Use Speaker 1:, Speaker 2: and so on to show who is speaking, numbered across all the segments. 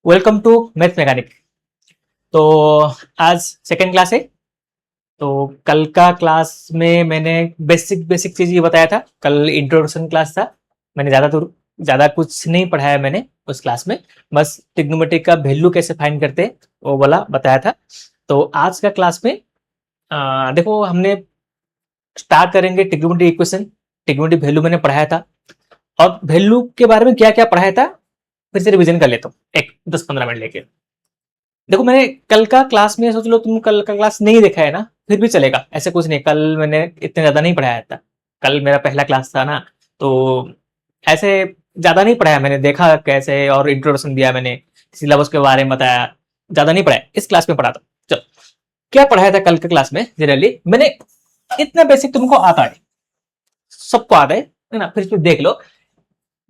Speaker 1: Welcome to math mechanic. तो आज second class है। तो कल का क्लास में मैंने बेसिक बेसिक चीज ये बताया था। कल इंट्रोडक्शन क्लास था। मैंने ज़्यादा कुछ नहीं पढ़ाया मैंने उस क्लास में। बस ट्रिग्नोमेट्री का वैल्यू कैसे फाइंड करते हैं वो वाला बताया था। तो आज का क्लास में देखो हमने स्टार्ट करेंगे ट्रिग्नोमेट्री इक्वेशन। ट्रिग्नोमेट्री वैल्यू मैंने पढ़ाया था और वैल्यू के बारे में क्या क्या पढ़ाया था फिर से रिविजन कर लेता हूँ एक 10-15 मिनट लेके। देखो मैंने कल का क्लास में, सोच लो तुम कल का क्लास नहीं देखा है ना, फिर भी चलेगा, ऐसे कुछ नहीं। कल मैंने इतने ज्यादा नहीं पढ़ाया था। कल मेरा पहला क्लास था ना, तो ऐसे ज्यादा नहीं पढ़ाया मैंने। देखा कैसे और इंट्रोडक्शन दिया मैंने, सिलेबस के बारे में बताया। ज्यादा नहीं पढ़ाया, इस क्लास में पढ़ा था। चलो, क्या पढ़ाया था कल के क्लास में जनरली मैंने। इतना बेसिक तुमको आता है, सबको आता है ना। फिर देख लो,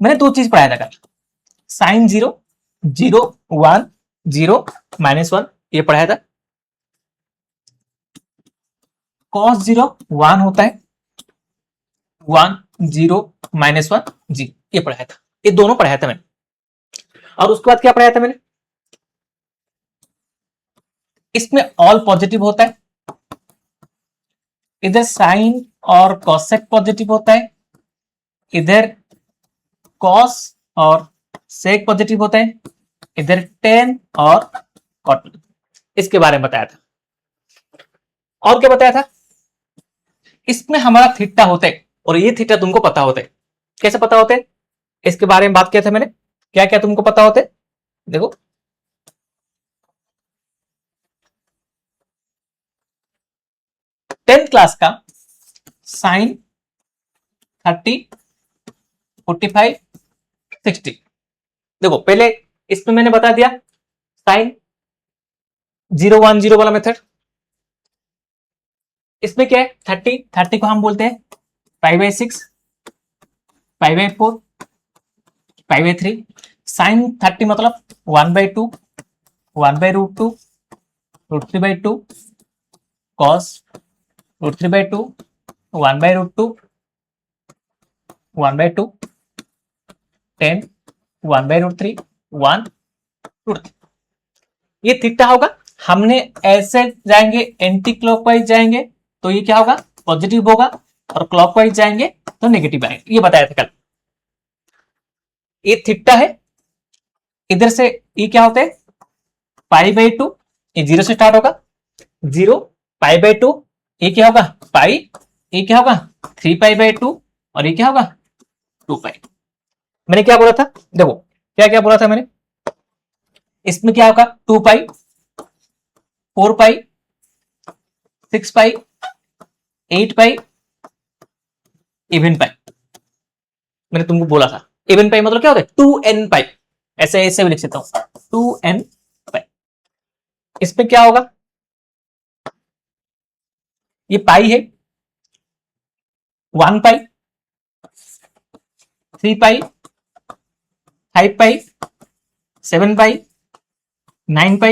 Speaker 1: मैंने दो चीज पढ़ाया था कल। Sine zero, zero one, zero minus one, ये पढ़ाया था। कॉस जीरो वन होता है, वन जीरो माइनस वन जी, ये पढ़ाया था। ये दोनों पढ़ाया था मैंने। और उसके बाद क्या पढ़ाया था मैंने, इसमें ऑल पॉजिटिव होता है, इधर साइन और कॉसेक पॉजिटिव होता है, इधर कॉस और सेक पॉजिटिव होता है, इधर टेन और कॉट। इसके बारे में बताया था। और क्या बताया था, इसमें हमारा थीटा होता है और ये थीटा तुमको पता होता है। कैसे पता होते हैं, इसके बारे में बात किया था मैंने। क्या क्या तुमको पता होते हैं, देखो। 10th क्लास का साइन 30, 45, 60। देखो पहले इसमें मैंने बता दिया साइन 0 1 0 वाला मेथड। इसमें क्या है, 30 को हम बोलते हैं π/6, π/4, π/3। साइन 30 मतलब 1/2, 1/√2, √3/2, कॉस √3/2, 1/√2, 1/2, 10, 1/√3, 1/√3। ये थीटा होगा। हमने ऐसे जाएंगे, एंटी क्लॉकवाइज जाएंगे तो ये क्या होगा, पॉजिटिव होगा, और क्लॉकवाइज जाएंगे तो नेगेटिव आएंगे। ये बताया था कल। ये थीटा है, इधर से ये क्या होता है, π/2। ये जीरो से स्टार्ट होगा, जीरो, π/2, ये क्या होगा पाई, ये क्या होगा 3π/2, और ये क्या होगा 2π। मैंने क्या बोला था, देखो क्या क्या बोला था मैंने। इसमें क्या होगा 2π, 4π, 6π, 8π, इवन पाई। मैंने तुमको बोला था इवन पाई मतलब क्या होता है 2n पाई। ऐसे ऐसे भी लिख सकता हूं 2n पाई। इसमें क्या होगा, ये पाई है, 1π, 3π, 5π, 7π, 9π,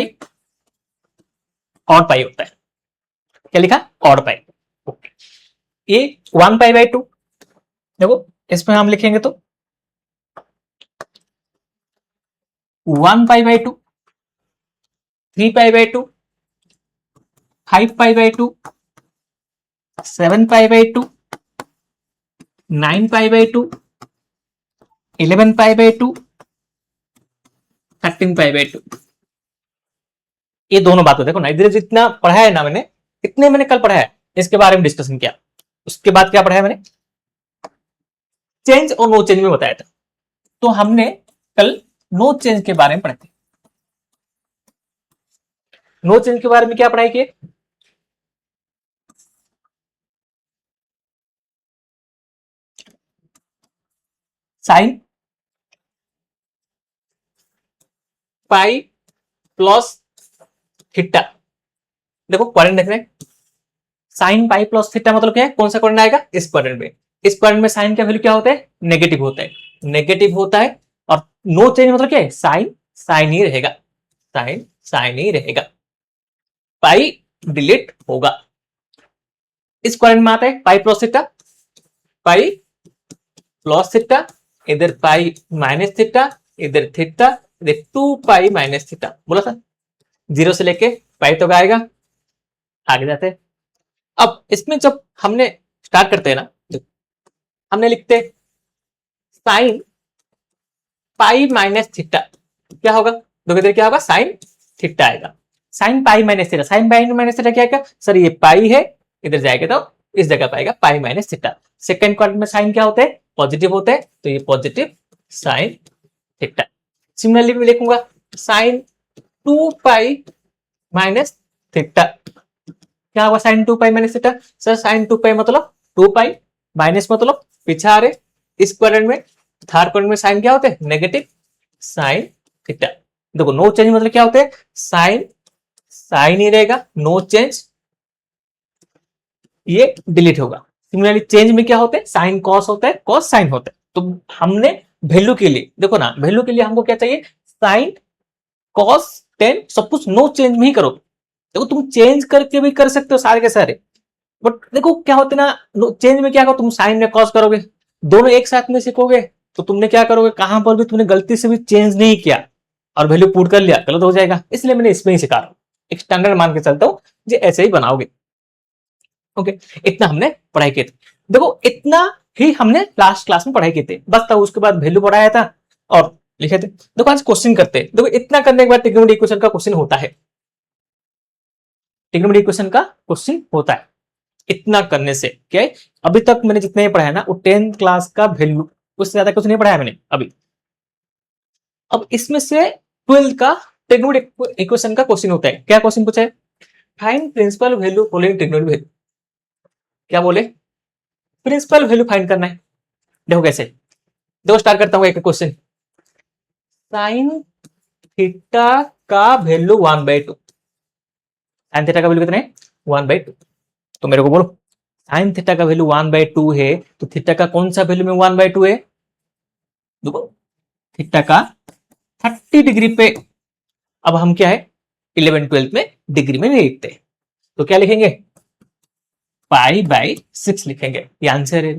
Speaker 1: और पाई होता है। क्या लिखा, और पाई। ओके, ये 1π/2। देखो इसमें हम लिखेंगे तो 1π/2, 3π/2, 5π/2, 7π/2, 9π/2, 11π/2, 13π/2। ये दोनों बातें देखो ना, इधर जितना पढ़ा है ना मैंने, इतने मैंने कल पढ़ा है, इसके बारे में डिस्कशन किया। उसके बाद क्या पढ़ा है मैंने, चेंज और नो चेंज में बताया था। तो हमने कल नो चेंज के बारे में पढ़े थे। नो चेंज के बारे में क्या पढ़ाई किए, साइन पाई प्लस थीटा। देखो क्वाड्रेंट देख रहे हैं, साइन पाई प्लस थीटा मतलब क्या है, कौन सा क्वाड्रेंट आएगा, इस क्वाड्रेंट में। इस क्वाड्रेंट में साइन का वैल्यू क्या होता है, नेगेटिव होता है, नेगेटिव होता है। और नो चेंज मतलब क्या है, साइन साइन ही रहेगा, साइन साइन ही रहेगा, पाई डिलीट होगा। इस क्वाड्रेंट में आता है pi plus theta, pi plus theta, इधर पाई माइनस थीटा, इधर theta, two pi minus theta बोला था, जीरो से लेके पाई तो आएगा, आगे जाते हैं। अब इसमें जब हमने स्टार्ट करते हैं ना, हमने लिखते साइन पाई माइनस थीटा, क्या होगा, दो इधर क्या होगा, साइन थीटा आएगा। Sine pi minus theta, sine pi minus theta क्या आएगा सर, ये पाई है, इधर जाएगा तो इस जगह पाएगा पाई माइनस थीटा। सेकंड क्वाड्रेंट में साइन क्या होते हैं, पॉजिटिव होते हैं, तो ये पॉजिटिव साइन थीटा। सिमिलरली मैं लिखूंगा sine two pi minus theta, क्या होगा sine two pi minus theta, sir sine two pi मतलब टू पाई, माइनस मतलब पीछे आ रहे, इस क्वाड्रेंट में थर्ड क्वाड्रेंट में साइन क्या होते हैं, नेगेटिव साइन थीटा। देखो नो चेंज मतलब क्या होते हैं, साइन साइन ही रहेगा, नो चेंज, ये डिलीट होगा। सिमिलरली चेंज में क्या होते हैं, साइन कॉस होता है, कॉस साइन होता है। तो हमने वैल्यू के लिए देखो ना, वैल्यू के लिए हमको क्या चाहिए, साइन कॉस टेन सब कुछ नो चेंज में ही करो। देखो तुम चेंज करके भी कर सकते हो सारे के सारे, बट देखो क्या होते ना, चेंज में क्या करो, तुम साइन में कॉस करोगे, दोनों एक साथ में सीखोगे, तो तुमने क्या करोगे, कहां पर भी तुमने गलती से भी चेंज नहीं किया और वैल्यू पुट कर लिया, गलत हो जाएगा। इसलिए मैंने इसमें ही सिखा रहा हूं, एक स्टैंडर्ड मान के चलता हूं, जो ऐसे ही बनाओगे। ओके, इतना हमने पढ़ाई की थी। देखो इतना ही हमने लास्ट क्लास में पढ़ाई की थी, बस था उसके बाद वैल्यू पढ़ाया था और लिखे थे। देखो आज क्वेश्चन करते हैं। देखो इतना करने के बाद ट्रिग्नोमेट्री इक्वेशन का क्वेश्चन होता है, ट्रिग्नोमेट्री इक्वेशन का क्वेश्चन होता है। इतना करने से क्या है, अभी तक मैंने जितने पढ़ाया ना वो 10th क्लास का वैल्यू, उससे ज्यादा कुछ नहीं पढ़ाया मैंने अभी। अब इसमें से 12th का ट्रिग्नोमेट्री इक्वेशन का क्वेश्चन होता है। क्या क्वेश्चन पूछा है, find principal value following trigonometry value. क्या बोले, प्रिंसिपल वैल्यू फाइंड करना है। देखो कैसे, देखो स्टार्ट करता हूँ एक क्वेश्चन, साइन थीटा का वैल्यू 1/2, साइन थीटा का वैल्यू कितना है, 1/2। तो मेरे को बोलो साइन थीटा का वैल्यू 1/2 है, तो थीटा का कौन सा वैल्यू में 1/2 है, देखो थीटा का 30 डिग्री पे, अब हम क्या है 11 12 में डिग्री में नहीं लिखते, तो क्या लिखेंगे पाई/6 लिखेंगे, ये आंसर है।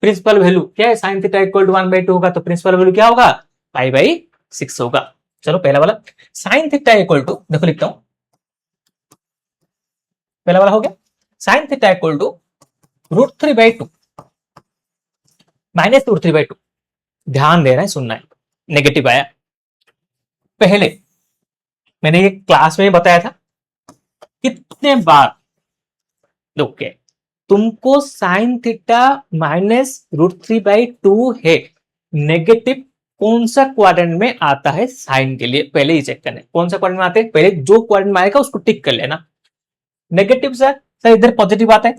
Speaker 1: प्रिंसिपल वैल्यू क्या है, साइन थीटा इक्वल टू 1/2 होगा, तो प्रिंसिपल वैल्यू क्या होगा, पाई/6 होगा। चलो पहला वाला, साइन थीटा इक्वल टू, देखो लिखता हूं, पहला वाला हो गया, sine theta equal to √3/2 minus √3/2। ध्यान देना है, सुनना है, नेगेटिव आया। पहले मैंने ये क्लास में बताया था कितने बार, ओके तुमको साइन थीटा माइनस √3/2 है, नेगेटिव कौन सा क्वाड्रेंट में आता है साइन के लिए, पहले ही चेक करना है कौन सा क्वाड्रेंट में आते हैं, पहले जो क्वाड्रेंट में आएगा उसको टिक कर लेना। नेगेटिव सर इधर पॉजिटिव आता है,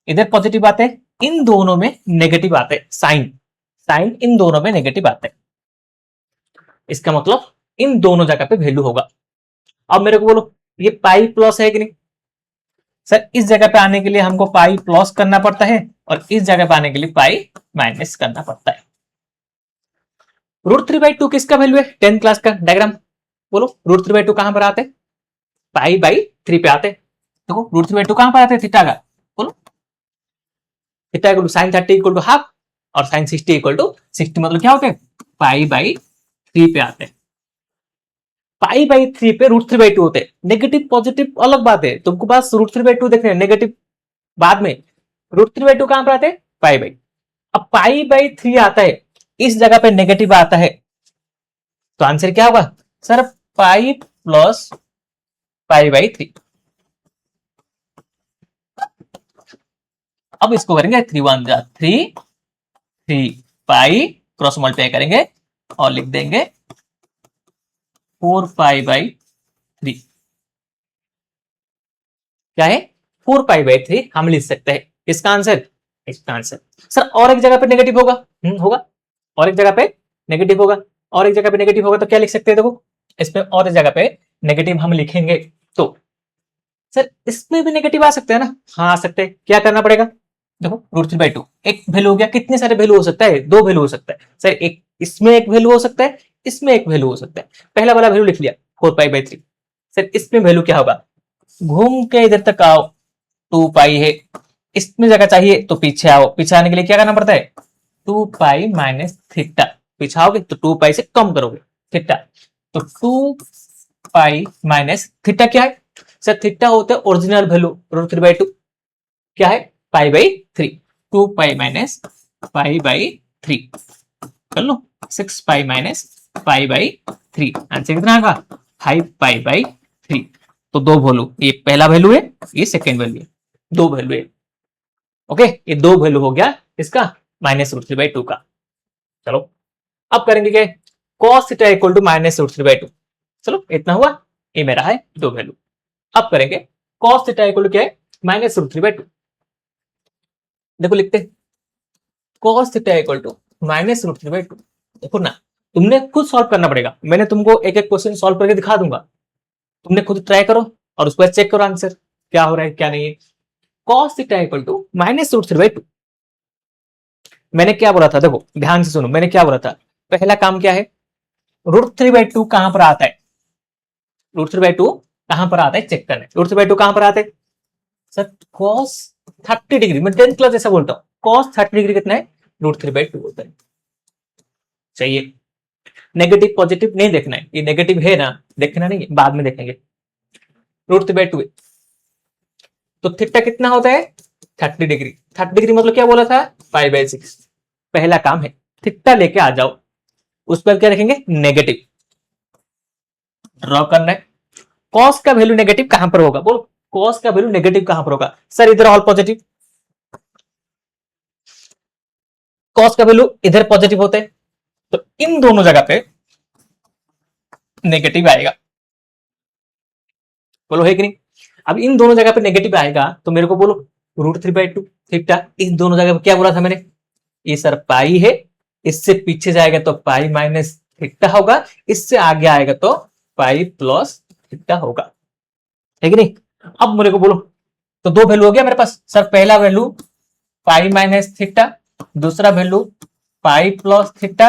Speaker 1: इधर पॉजिटिव आते हैं, इन दोनों में नेगेटिव आते हैं, साइन साइन इन दोनों में नेगेटिव आते हैं, इसका मतलब इन दोनों जगह पे वैल्यू होगा। अब मेरे को बोलो ये पाई प्लस है कि नहीं, सर इस जगह पे आने के लिए हमको पाई प्लस करना पड़ता है और इस जगह पे आने के लिए पाई माइनस करना पड़ता है। √3/2 किसका वैल्यू है, 10th क्लास का डायग्राम बोलो, √3/2 कहां पर आते हैं, पाई/3 पे आते हैं। देखो √3/2 कहां पर आते हैं, थीटा का, बोलो theta equal to sine 30 equal to half और साइन 60 इक्वल टू 60, मतलब क्या होते हैं पाई/3 पे आते हैं। पाई/3 पे √3/2 होते हैं, नेगेटिव पॉजिटिव अलग बात है, तुमको पास √3/2 देखने नेगेटिव बाद में, √3/2 कहां पर आते हैं पाई/, अब पाई/3 आता है, इस जगह पे नेगेटिव आता है, तो आंसर क्या होगा सर पाई प्लस पाई/3। अब इसको करेंगे 3 1 जा 3 3 पाई क्रॉस मल्टीप्लाई करेंगे और लिख देंगे 4 पाई/3। क्या है 4 पाई/3 हम लिख सकते हैं, इसका आंसर, इसका आंसर सर और एक जगह पे नेगेटिव होगा, होगा और एक जगह पे नेगेटिव होगा, और एक जगह पे नेगेटिव होगा, तो क्या लिख सकते हैं, देखो इसमें और एक जगह पे नेगेटिव हम लिखेंगे, तो सर इसमें भी नेगेटिव आ सकते हैं ना, हाँ आ सकते हैं, क्या करना पड़ेगा, देखो √3/2 एक वैल्यू हो गया, कितने सारे वैल्यू हो सकता है, दो वैल्यू हो सकता है सर, एक इसमें एक वैल्यू हो सकता है, इसमें एक वैल्यू हो सकता है। पहला वाला वैल्यू लिख लिया 4 पाई/3, सर इसमें वैल्यू क्या होगा, घूम के इधर तक आओ 2 पाई है, इसमें जगह चाहिए तो पीछे आओ, पीछे आने के लिए क्या करना पड़ता है 2 पाई माइनस थीटा, पिछाओगे तो 2 पाई से कम करोगे थीटा, तो 2 पाई माइनस थीटा क्या है सर, थीटा होता है ओरिजिनल वैल्यू √3/2, क्या है π/3, 2 पाई माइनस π/3 कर लो, 6 पाई माइनस π/3, आंसर कितना आएगा 5 π/3। तो दो वैल्यू, ये पहला वैल्यू है, ये सेकेंड वैल्यू है, दो वैल्यू है। ओके, ये दो वैल्यू हो गया इसका -√3/2 का। चलो अब करेंगे क्या, cos थीटा इक्वल टू -√3/2। चलो इतना हुआ, ये मेरा है दो वैल्यू। अब करेंगे cos थीटा इक्वल टू क्या है -√3/2। देखो लिखते cos थीटा इक्वल टू -√3/2। देखो ना, तुमने खुद सॉल्व करना पड़ेगा, मैंने तुमको एक एक क्वेश्चन सॉल्व करके दिखा दूंगा, तुमने खुद ट्राई करो और उसके बाद चेक करो आंसर क्या हो रहा है क्या नहीं है। cos थीटा इक्वल टू -√3/2, मैंने क्या बोला था, देखो ध्यान से सुनो, मैंने क्या बोला था, पहला काम क्या है, √3/2 कहां पर आता है, √3/2 कहां पर आता है चेक करना है। √3/2 कहां पर आता है सर, cos 30 डिग्री, मैं 10th क्लास जैसा बोलता हूँ, cos 30 डिग्री कितना है, √3/2 होता है। चाहिए नेगेटिव पॉजिटिव नहीं देखना है, ये नेगेटिव है ना, देखना नहीं है, बाद में देखेंगे। √3/2 तो थीटा कितना होता है 30 डिग्री, 30 डिग्री मतलब क्या बोला था π/6। पहला काम है थीटा लेके आ जाओ, उस पर क्या रखेंगे नेगेटिव, ड्रॉ करना है। कॉस का वैल्यू नेगेटिव कहां पर होगा, बोलो कॉस का वैल्यू नेगेटिव कहां पर होगा सर, इधर ऑल पॉजिटिव, कॉस का वैल्यू इधर पॉजिटिव होते हैं, तो इन दोनों जगह पे नेगेटिव आएगा, बोलो है कि नहीं। अब इन दोनों जगह पे नेगेटिव आएगा तो मेरे को बोलो √3/2 थीटा, इन दोनों जगह पे क्या बोला था मैंने, ये सर पाई है, इससे पीछे जाएगा तो पाई माइनस थीटा होगा, इससे आगे आएगा तो पाई प्लस थीटा होगा, है कि नहीं। अब मेरे को बोलो, तो दो वैल्यू हो गया मेरे पास सर, पहला वैल्यू पाई माइनस थीटा, दूसरा वैल्यू पाई प्लस थीटा,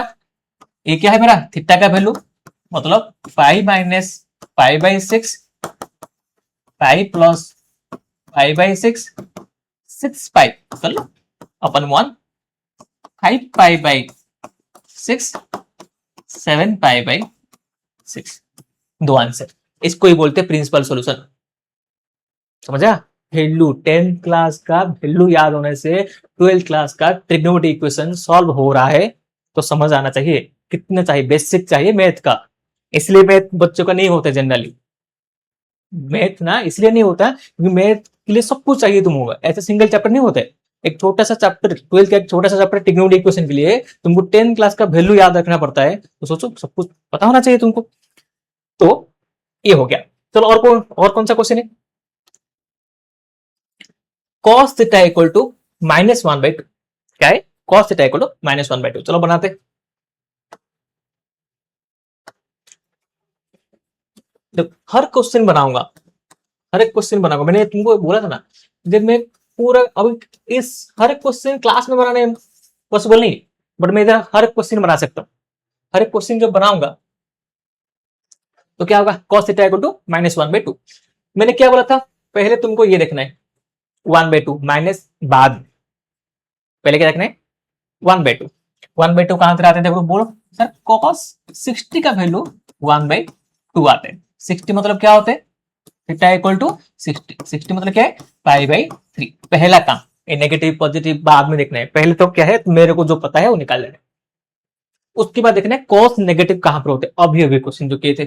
Speaker 1: ये क्या है मेरा थीटा का वैल्यू, मतलब पाई माइनस π/6, पाई प्लस π/6, 6 पाई कर लो अपन 1, 5 π/6, 7 π/6, दो आंसर, इसको ही बोलते हैं प्रिंसिपल सॉल्यूशन। समझा, वैल्यू 10th क्लास का वैल्यू याद होने से 12th क्लास का ट्रिग्नोमेट्री इक्वेशन सॉल्व हो रहा है, तो समझ आना चाहिए, कितना चाहिए, बेसिक चाहिए मैथ का। इसलिए मैथ बच्चों का नहीं होता जनरली, मैथ ना इसलिए नहीं होता क्योंकि मैथ के लिए सब कुछ चाहिए तुम होगा, ऐसे सिंगल चैप्टर नहीं होते। एक छोटा सा चैप्टर 12th का एक छोटा सा चैप्टर ट्रिग्नोमेट्री इक्वेशन के लिए तुमको 10th क्लास का वैल्यू याद रखना पड़ता है, तो सोचो सब कुछ पता होना चाहिए तुमको। तो ये हो गया, चलो और कौन सा क्वेश्चन है, cos थीटा इक्वल टू -1/2, क्या है cos थीटा इक्वल टू -1/2, चलो बनाते। हर क्वेश्चन बनाऊंगा, हर एक क्वेश्चन बनाऊंगा, मैंने तुमको बोला था ना, जब मैं पूरा अब इस हर एक क्वेश्चन क्लास में बनाने पॉसिबल नहीं, बट मैं इधर हर एक क्वेश्चन बना सकता हूँ। हर एक क्वेश्चन जब बनाऊंगा तो क्या होगा, cos थीटा इक्वल टू -1/2। मैंने क्या बोला था, पहले तुमको ये देखना है 1/2 माइनस, बाद पहले क्या देखना है 1/2, 1/2 कहां से आते हैं देखो, बोलो सर cos 60 का वैल्यू 1/2 आते हैं, 60 मतलब क्या होते हैं थीटा इक्वल टू 60, 60 मतलब क्या है π/3। पहला काम, ये नेगेटिव पॉजिटिव बाद में देखना है, पहले तो क्या है मेरे को जो पता है वो निकाल लेना है, उसके बाद देखना है cos नेगेटिव कहां पर होते हैं। अभी अभी क्वेश्चन जो किए थे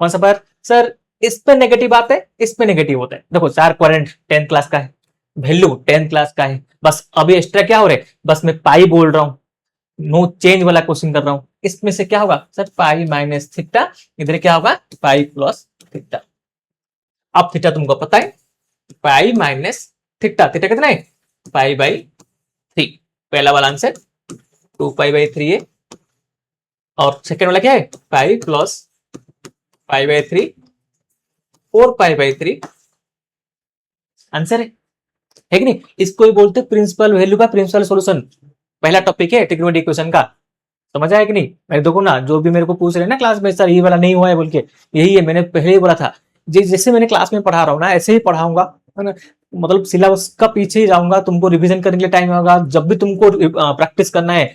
Speaker 1: कौन सा पर सर, इस पे नेगेटिव आता है, इस पे नेगेटिव होता है, देखो चार क्वाड्रेंट 10th क्लास का है, वैल्यू 10th क्लास का है, बस अभी एक्स्ट्रा क्या हो रहा है, बस मैं पाई बोल रहा हूं, नो चेंज वाला क्वेश्चन कर रहा हूं, इसमें से क्या होगा सर पाई माइनस थीटा, इधर क्या होगा पाई प्लस थीटा। अब थीटा तुमको पता है पाई माइनस थीटा, थीटा कितना है π/3, पहला वाला आंसर 2π/3 है, और सेकेंड वाला क्या है पाई प्लस π/3, 4π/3 आंसर है कि नहीं। इसको ही बोलते प्रिंसिपल वैल्यू का प्रिंसिपल सॉल्यूशन, पहला टॉपिक है ट्रिग्नोमेट्री इक्वेशन का, समझ आया कि नहीं। मैं देखो ना, जो भी मेरे को पूछ रहे हैं ना क्लास में सर ये वाला नहीं हुआ है बोल के, यही है, मैंने पहले ही बोला था, जैसे मैंने क्लास में पढ़ा रहा हूँ ना ऐसे ही पढ़ाऊंगा, है ना, मतलब सिलेबस का पीछे ही जाऊंगा, तुमको रिवीजन करने के लिए टाइम होगा, जब भी तुमको प्रैक्टिस करना है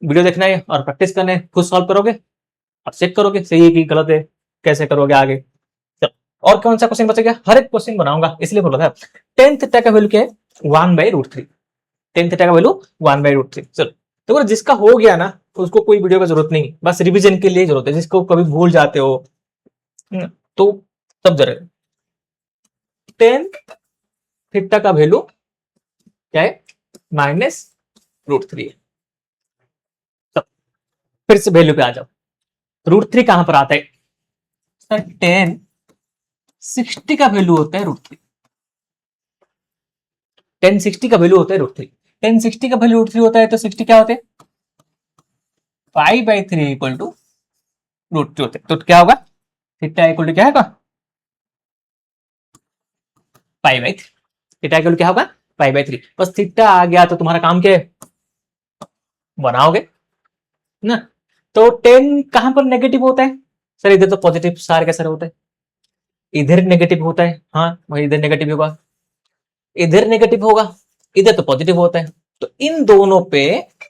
Speaker 1: वीडियो देखना है और प्रैक्टिस करना है, खुद सॉल्व करोगे, अब चेक करोगे सही है कि गलत है, कैसे करोगे आगे। चलो, और कौन सा क्वेश्चन बचेगा? हर एक क्वेश्चन बनाऊंगा, इसलिए बोला था। टेन थीटा का वैल्यू क्या है? 1/√3। टेन थीटा का वैल्यू 1/√3। चलो, तो जिसका हो गया ना उसको कोई वीडियो की जरूरत नहीं, बस रिविजन के लिए जरूरत है, जिसको कभी भूल जाते हो तो तब जरूरत। टेन थीटा का वैल्यू क्या है? -√3 है। फिर से वैल्यू पे आ जाओ। √3 कहां पर आता है? सर टेन 60 का वैल्यू होता है √3। 1060 का वैल्यू होता है √3। 1060 का वैल्यू √3 होता है तो 60 क्या होते हैं? 5/3 इक्वल टू √3 होते हैं। तो क्या होगा? थीटा इक्वल टू क्या होगा? 5/3। थीटा इक्वल टू क्या होगा? 5/3। बस थीटा आ गया तो तुम्हारा काम क्या है? बनाओगे ना। तो 10 कहां पर नेगेटिव होता है? सर इधर तो पॉजिटिव सार कैसे होता है, इधर नेगेटिव होता है। हाँ वही इधर नेगेटिव होगा, इधर नेगेटिव होगा, इधर तो पॉजिटिव होता है। तो इन दोनों पे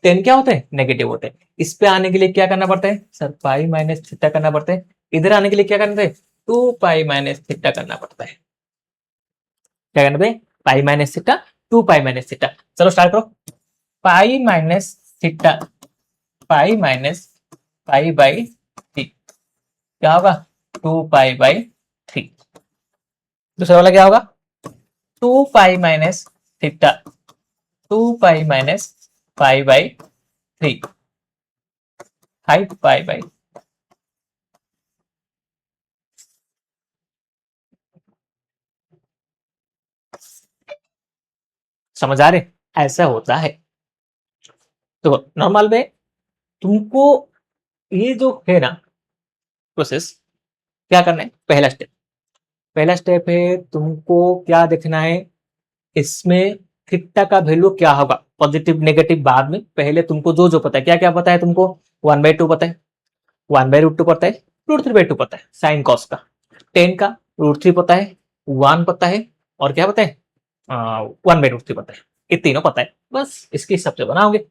Speaker 1: 10 क्या होते हैं? नेगेटिव होते हैं। इस पे आने के लिए क्या करना पड़ता है? सर पाई माइनस थीटा करना पड़ता है। इधर आने के लिए क्या करना है? 2 पाई माइनस थीटा करना पड़ता है। क्या करना है? पाई माइनस थीटा, 2 पाई माइनस थीटा। चलो स्टार्ट करो। पाई minus theta, pi minus pi by 3 क्या होगा? 2 पाई बाई 3। दूसरा वाला क्या होगा? 2 पाई minus theta, 2 pi minus pi by 3, 5 pi by. समझ आ रहे? ऐसा होता है। तो नॉर्मल में तुमको ये जो है ना प्रोसेस, क्या करना है? पहला स्टेप है तुमको क्या देखना है, इसमें थीटा का वैल्यू क्या होगा, पॉजिटिव नेगेटिव बाद में। पहले तुमको जो जो पता है, क्या क्या पता है तुमको? 1/2 पता है, 1/√2 पता है, √3/2 पता है साइन कॉस का, 10 का √3 पता है, 1 पता है, और क्या पता है? 1/√3 पता है। ये तीनों पता है, बस इसके हिसाब से बनाओगे।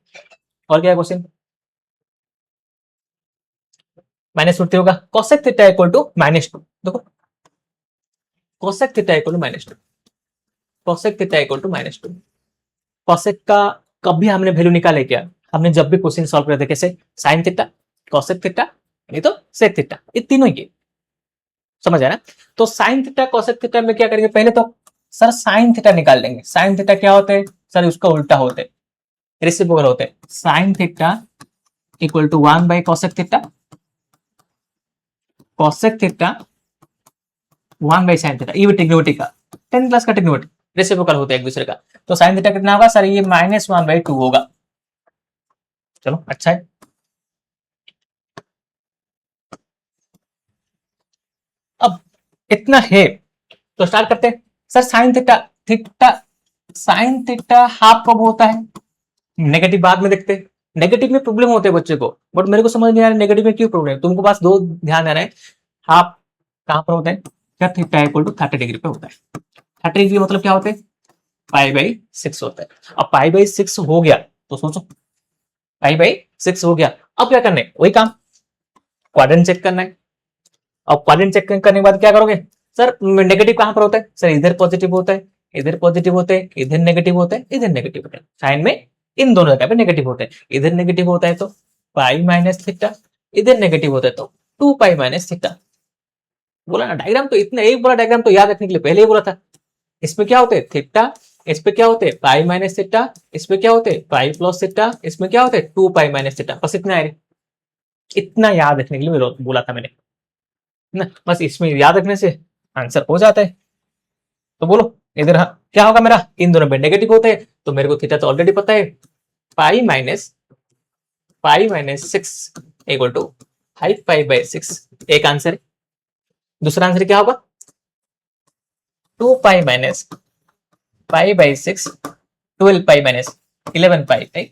Speaker 1: और क्या क्वेश्चन? -√3 होगा। Cosec theta equal to -2। देखो cosec theta equal to -2, cosec theta equal to -2। Cosec का कभी हमने वैल्यू निकाले क्या? हमने जब भी क्वेश्चन सॉल्व करे थे कैसे? साइन थीटा, कोसेक थीटा, नहीं तो सेक थीटा, ये तीनों ही। समझ आया ना? तो साइन थीटा कोसेक थीटा में क्या करेंगे? पहले तो सर साइन थीटा निकाल लेंगे। साइन थीटा क्या होते हैं? सर उसका उल्टा होते हैं, रेसिप्रोकल होते हैं। साइन थीटा इक्वल टू 1/कोसेक थीटा, कोसेक थीटा 1/साइन थीटा। ये भी टेक्नोमेट्री का 10th क्लास का टेक्नोमेट्री, रेसिप्रोकल होते हैं एक दूसरे का। तो साइन थीटा कितना होगा? सर ये -1/2 होगा। चलो अच्छा है। अब इतना है तो स्टार्ट करते हैं। Sir sine theta, theta sine theta half कब होता है? नेगेटिव बाद में देखते हैं। नेगेटिव में प्रॉब्लम होते हैं बच्चे को, बट मेरे को समझ नहीं आ रहा नेगेटिव में क्यों प्रॉब्लम है। तुमको बस दो ध्यान देना है, हाफ कहां पर होता है? क्या थीटा इक्वल टू 30 डिग्री पे होता है। 30 डिग्री मतलब क्या होता है? पाई/6 होता है। अब पाई/6 हो गया तो सोचो, पाई/6 हो गया। अब क्या करना है? वही काम, क्वाड्रेंट चेक करना है। अब क्वाड्रेंट चेक करने के बाद क्या करोगे? सर नेगेटिव कहां पर होता है? सर इधर पॉजिटिव होता है, इधर पॉजिटिव होते हैं, इधर नेगेटिव होता है, इधर नेगेटिव होता है। साइन में इन दोनों जगह पे नेगेटिव होता है। इधर नेगेटिव होता है तो पाई माइनस थीटा, इधर नेगेटिव होता है तो 2 पाई माइनस थीटा। बोला ना डायग्राम तो इतना, एक बोला डायग्राम तो याद रखने के लिए पहले ही बोला था। इसमें क्या होते हैं? थीटा, इस पे क्या होते हैं? पाई माइनस थीटा, इसमें क्या होते हैं? पाई प्लस थीटा, इसमें क्या होते हैं? 2 पाई माइनस थीटा। बस इतना है, इतना याद रखने के लिए बोला था मैंने ना। बस इसमें याद रखने से आंसर हो जाता है। तो बोलो इधर क्या होगा मेरा? इन दोनों पे नेगेटिव होते हैं तो मेरे को थीटा तो ऑलरेडी पता है, पाई माइनस 6 इक्वल टू 5 पाई/6। एक आंसर है। दूसरा आंसर क्या होगा? 2 पाई माइनस पाई/6, 12 पाई माइनस 11 पाई।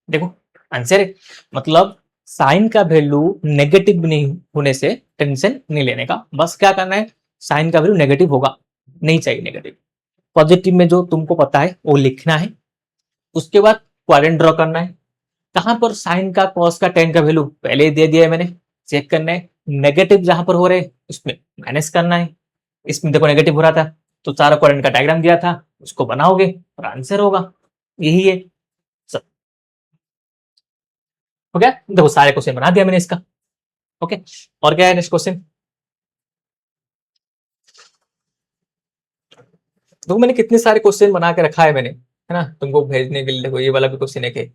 Speaker 1: देखो आंसर है। मतलब साइन का वैल्यू नेगेटिव नहीं होने से टेंशन नहीं लेने का, बस क्या करना है? साइन का वैल्यू नेगेटिव होगा नहीं चाहिए, नेगेटिव। पॉजिटिव में जो तुमको पता है वो लिखना है। उसके बाद क्वाड्रेंट ड्रॉ करना है। कहां पर साइन का, कॉस का, टेन का वैल्यू पहले ही दे दिया है मैंने, चेक करना है। नेगेटिव जहां पर हो रहे उसमें माइनस करना है। इसमें देखो नेगेटिव हो रहा था तो चारों क्वाड्रेंट का डायग्राम दिया था, उसको बनाओगे और आंसर होगा। यही है सब। हो गया, देखो सारे क्वेश्चन बना दिया मैंने इसका। ओके, और क्या है नेक्स्ट क्वेश्चन। देखो मैंने कितने सारे क्वेश्चन बना के रखा है मैंने, है ना, तुमको भेजने के लिए। देखो ये वाला भी क्वेश्चन है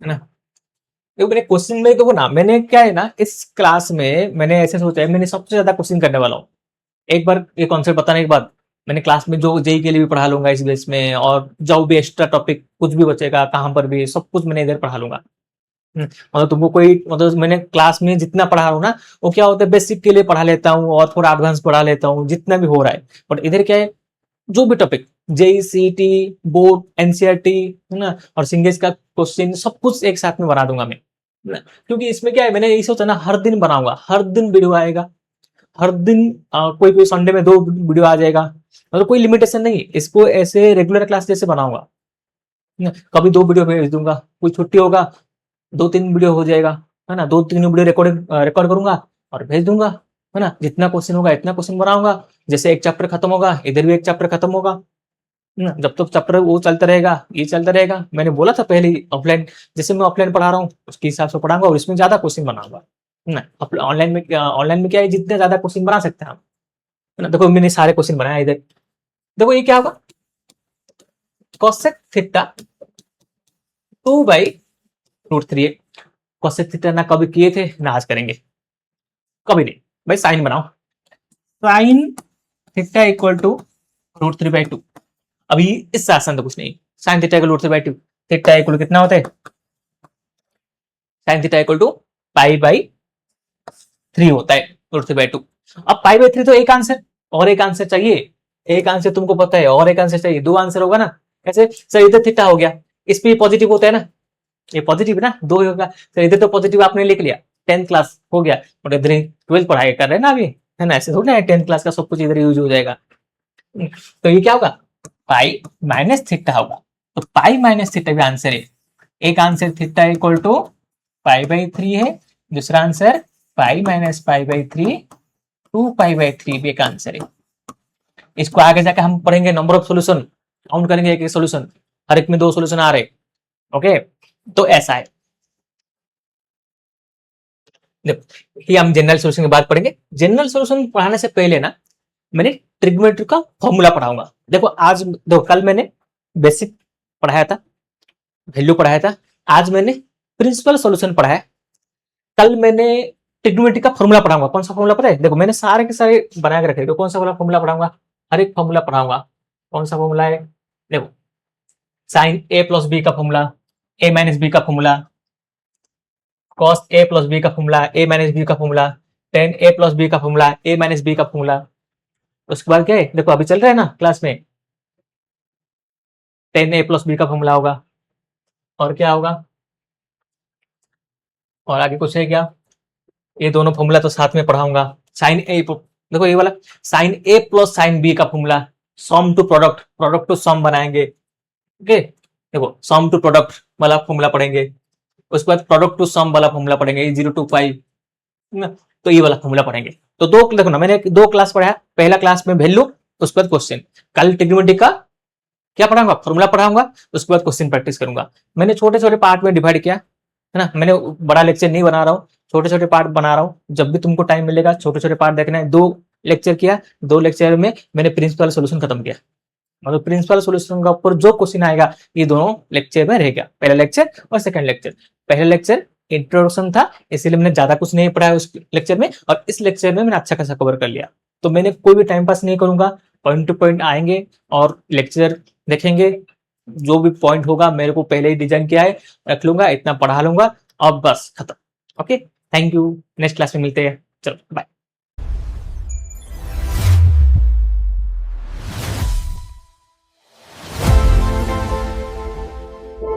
Speaker 1: ना। देखो मैंने क्वेश्चन में, देखो ना, मैंने क्या है ना, इस क्लास में मैंने ऐसे सोचा है, मैंने सबसे ज्यादा क्वेश्चन करने वाला हूँ। एक बार ये कॉन्सेप्ट बताने के बाद मैंने क्लास में जो जेई के लिए भी पढ़ा लूंगा इस बेस में, और जो भी एक्स्ट्रा टॉपिक कुछ भी बचेगा कहां पर भी, सब कुछ मैंने इधर पढ़ा लूंगा। मतलब तुमको कोई, मतलब मैंने क्लास में जितना पढ़ा रहा हूँ ना, वो क्या होता है, बेसिक के लिए पढ़ा लेता हूँ और थोड़ा एडवांस पढ़ा लेता हूँ जितना भी हो रहा है। बट इधर क्या है, जो भी टॉपिक, जेई, सीटी, बोर्ड, एनसीईआरटी, है ना, और सिंगेज का क्वेश्चन, सब कुछ एक साथ में बना दूंगा मैं, है ना। क्योंकि इसमें क्या है, मैंने यही सोचा ना, हर दिन बनाऊंगा, हर दिन वीडियो आएगा, हर दिन कोई कोई संडे में 2 वीडियो आ जाएगा। मतलब कोई लिमिटेशन नहीं, इसको ऐसे रेगुलर क्लास जैसे बनाऊंगा। कभी 2 वीडियो भेज दूंगा, कोई छुट्टी होगा 2-3 वीडियो हो जाएगा, है ना, 2-3 वीडियो रिकॉर्ड करूंगा और भेज दूंगा, है ना। जितना क्वेश्चन होगा इतना क्वेश्चन बनाऊंगा। जैसे एक चैप्टर खत्म होगा, इधर भी एक चैप्टर खत्म होगा, है ना। जब तक चैप्टर वो चलता रहेगा, ये चलता रहेगा। मैंने बोला था पहले ही, ऑफलाइन जैसे मैं ऑफलाइन पढ़ा रहा हूँ उसके हिसाब से पढ़ाऊंगा, और इसमें ज्यादा क्वेश्चन बनाऊंगा, है ना। ऑनलाइन में क्या है, जितने ज्यादा क्वेश्चन बना सकते हैं हम, है ना। देखो मैंने सारे क्वेश्चन बनाए इधर। देखो ये क्या होगा, कोसेक थीटा 2/√3। कोसेक थीटा ना कभी किए थे ना आज करेंगे, कभी नहीं। भाई साइन बनाओ, साइन थीटा इक्वल टू √3/2। अभी इससे आसान तो कुछ नहीं। Sign theta equal √3/2, theta equal कितना होता है, साइन थीटा इक्वल टू π/3 होता है, √3/2। अब π/3 तो एक आंसर, और एक आंसर चाहिए। एक आंसर तुमको पता है, और एक आंसर चाहिए, 2 आंसर होगा ना। कैसे सर, इधर थीटा हो गया, इस पे पॉजिटिव होता है ना, ये पॉजिटिव है ना, 2 होगा। सर इधर तो पॉजिटिव आपने लिख लिया, 10th क्लास हो गया, और इधर 12th पढ़ाई कर रहे हैं ना अभी, है ना। ऐसे थोड़ा है 10th क्लास का सब कुछ इधर यूज हो जाएगा। तो ये क्या होगा, π-थीटा होगा। तो π-थीटा भी आंसर है। एक आंसर थीटा इक्वल टू π/3 है, दूसरा आंसर π-π/3, 2π/3 भी एक आंसर है। इसको आगे जाकर हम पढ़ेंगे नंबर ऑफ सॉल्यूशन, काउंट करेंगे एक एक सॉल्यूशन, हर एक में 2 सॉल्यूशन आ रहे। ओके, तो ऐसा है। ये हम जनरल सॉल्यूशन की बात पढ़ेंगे। जनरल सॉल्यूशन पढ़ाने से पहले ना, मैंने ट्रिग्नोमेट्री का फॉर्मूला पढ़ाऊंगा। देखो आज, देखो कल मैंने बेसिक पढ़ाया था, वैल्यू पढ़ाया था। आज मैंने प्रिंसिपल सॉल्यूशन पढ़ाया। कल मैंने ट्रिग्नोमेट्री का फॉर्मूला पढ़ाऊंगा। कौन सा फॉर्मूला पता है, देखो मैंने सारे के सारे बना के रखे। तो कौन सा वाला फॉर्मूला पढ़ाऊंगा, हर एक फॉर्मूला पढ़ाऊंगा। कौन सा फॉर्मूला है, देखो साइन a+b का फॉर्मूला, a-b का फॉर्मूला, cos a+b का फॉर्मूला, a-b का फॉर्मूला, tan a+b का फॉर्मूला, a-b का फॉर्मूला। उसके बाद क्या है, देखो अभी चल रहा है ना क्लास में, tan a+b का फॉर्मूला होगा। और क्या होगा, और आगे कुछ है क्या, ये दोनों फॉर्मूला तो साथ में पढ़ाऊंगा। साइन ए, देखो ये वाला sine a plus sine b का formula, sum to product, product to sum बनाएंगे। ओके, देखो सम टू प्रोडक्ट वाला फॉर्मूला पढ़ेंगे। उसके बाद प्रोडक्ट टू सम वाला फॉर्मूला पढ़ेंगे, 0 to 5 ना। तो ये वाला फॉर्मूला पढ़ेंगे। तो दो, देखो ना, मैंने 2 क्लास पढ़ाया। पहला क्लास में वैल्यू, उसके बाद क्वेश्चन। कल ट्रिग्नोमेट्री का क्या पढ़ाऊंगा, फॉर्मूला पढ़ाऊंगा, उसके बाद क्वेश्चन प्रैक्टिस करूंगा। मैंने छोटे छोटे पार्ट में डिवाइड किया, है ना। मैंने बड़ा लेक्चर नहीं बना रहा हूँ, छोटे छोटे पार्ट बना रहा हूँ। जब भी तुमको टाइम मिलेगा छोटे छोटे पार्ट देखना है। 2 लेक्चर किया, 2 लेक्चर में मैंने प्रिंसिपल सोल्यूशन खत्म किया। मतलब प्रिंसिपल सोल्यूशन का ऊपर जो क्वेश्चन आएगा ये दोनों लेक्चर में रहेगा, पहला लेक्चर और सेकंड लेक्चर। पहला लेक्चर इंट्रोडक्शन था, इसीलिए मैंने ज्यादा कुछ नहीं पढ़ाया उस लेक्चर में, और इस लेक्चर में मैंने अच्छा खासा कवर कर लिया। तो मैंने कोई भी टाइम पास नहीं करूंगा, पॉइंट टू पॉइंट आएंगे और लेक्चर देखेंगे। जो भी पॉइंट होगा मेरे को पहले ही डिजाइन किया है, रख लूंगा, इतना पढ़ा लूंगा और बस खत्म। Okay, thank you, next class में मिलते हैं, चलो बाय।